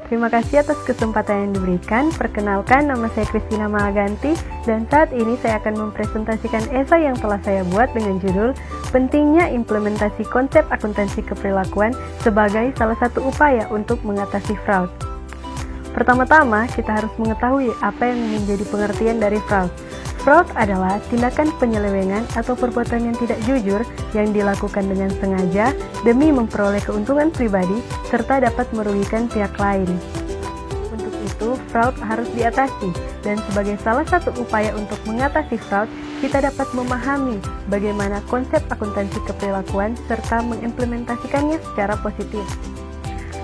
Terima kasih atas kesempatan yang diberikan. Perkenalkan, nama saya Christina Mahaganti dan saat ini saya akan mempresentasikan esai yang telah saya buat dengan judul Pentingnya Implementasi Konsep Akuntansi Keperilakuan sebagai salah satu upaya untuk mengatasi fraud. Pertama-tama, kita harus mengetahui apa yang menjadi pengertian dari fraud. Fraud adalah tindakan penyelewengan atau perbuatan yang tidak jujur yang dilakukan dengan sengaja demi memperoleh keuntungan pribadi serta dapat merugikan pihak lain. Untuk itu, fraud harus diatasi dan sebagai salah satu upaya untuk mengatasi fraud, kita dapat memahami bagaimana konsep akuntansi keperilakuan serta mengimplementasikannya secara positif.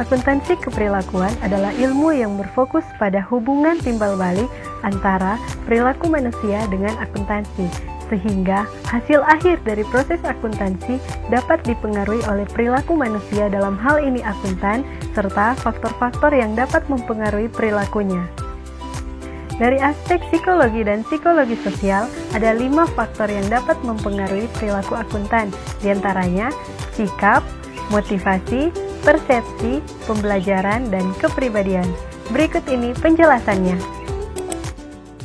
Akuntansi keperilakuan adalah ilmu yang berfokus pada hubungan timbal balik antara perilaku manusia dengan akuntansi, sehingga hasil akhir dari proses akuntansi dapat dipengaruhi oleh perilaku manusia, dalam hal ini akuntan, serta faktor-faktor yang dapat mempengaruhi perilakunya. Dari aspek psikologi dan psikologi sosial, ada 5 faktor yang dapat mempengaruhi perilaku akuntan, diantaranya sikap, motivasi, persepsi, pembelajaran, dan kepribadian. Berikut ini penjelasannya.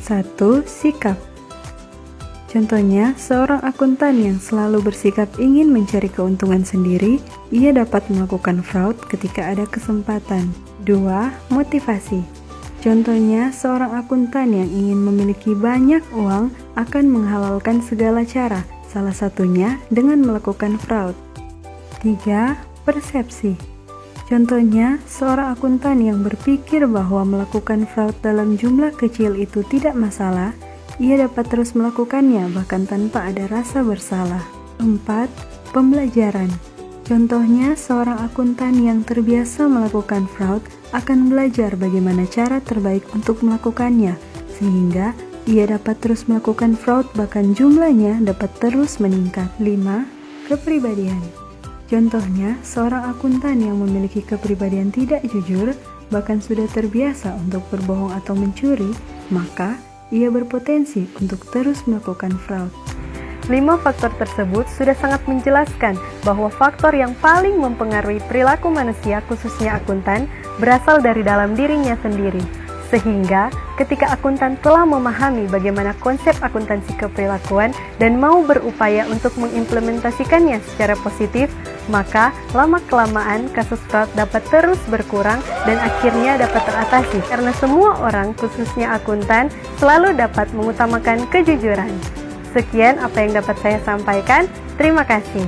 1. Sikap. Contohnya, seorang akuntan yang selalu bersikap ingin mencari keuntungan sendiri, ia dapat melakukan fraud ketika ada kesempatan. 2. Motivasi. Contohnya, seorang akuntan yang ingin memiliki banyak uang akan menghalalkan segala cara, salah satunya dengan melakukan fraud. 3. Persepsi. Contohnya, seorang akuntan yang berpikir bahwa melakukan fraud dalam jumlah kecil itu tidak masalah, ia dapat terus melakukannya bahkan tanpa ada rasa bersalah. 4. Pembelajaran. Contohnya, seorang akuntan yang terbiasa melakukan fraud akan belajar bagaimana cara terbaik untuk melakukannya, sehingga ia dapat terus melakukan fraud bahkan jumlahnya dapat terus meningkat. 5. Kepribadian. Contohnya, seorang akuntan yang memiliki kepribadian tidak jujur, bahkan sudah terbiasa untuk berbohong atau mencuri, maka ia berpotensi untuk terus melakukan fraud. 5 faktor tersebut sudah sangat menjelaskan bahwa faktor yang paling mempengaruhi perilaku manusia, khususnya akuntan, berasal dari dalam dirinya sendiri. Sehingga, ketika akuntan telah memahami bagaimana konsep akuntansi keperilakuan dan mau berupaya untuk mengimplementasikannya secara positif, maka lama-kelamaan kasus fraud dapat terus berkurang dan akhirnya dapat teratasi. Karena semua orang, khususnya akuntan, selalu dapat mengutamakan kejujuran. Sekian apa yang dapat saya sampaikan. Terima kasih.